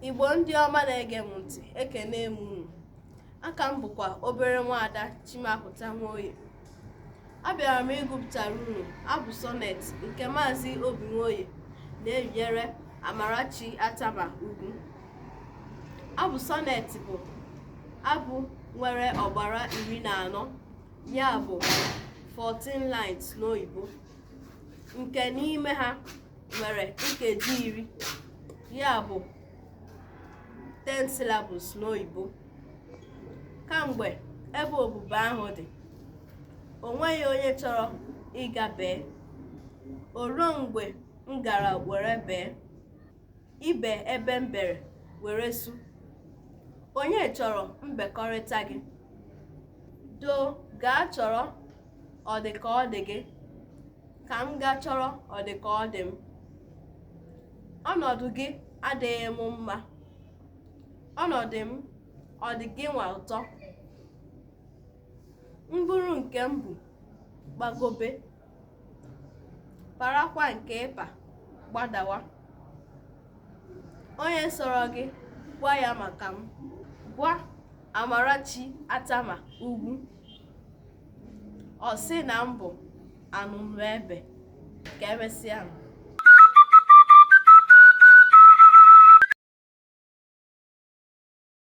Igbo ndị ọma na-ege m ntị, ekene m unu. Aka m bụkwa obere Nwaada Chimaputa Nwoye. Abịara m ịgụpụtara unu abụ sọnet nke Maazị Obi Nwoye na-erunyere Amarachị Attamah Ugwu. Abụ sọnet bụ abụ nwere ọgbara 14, ya bụ 14 lines n'oyibo, nke n'ime ha nwere nkeji 10, ya bụ 10 syllables n'oyibo. Kamgbe ebe obubu ahụ dị, o nweghị onye chọrọ ịga bee. O ruo mgbe m gara were bee, ibe ebe m bere were su. Onye chọrọ mbekọrịta gị? Doo gaa chọrọ ọ dị ka ọ dị gị, ka m gaa chọrọ ọ dị ka ọ dị m. Ọnọdụ gị adịghị m mma, ọnọdụ m ọ dị gị nwa ụtọ? Mbụrụ nke m bụ gbagobe, parakwa nke ịpa gbadawa. Onye sọrọ gị gwa ya maka m, gwa Amarachị Attamah Ugwu. Ọ sị na m bụ anụnụ ebe. Ka emesịa.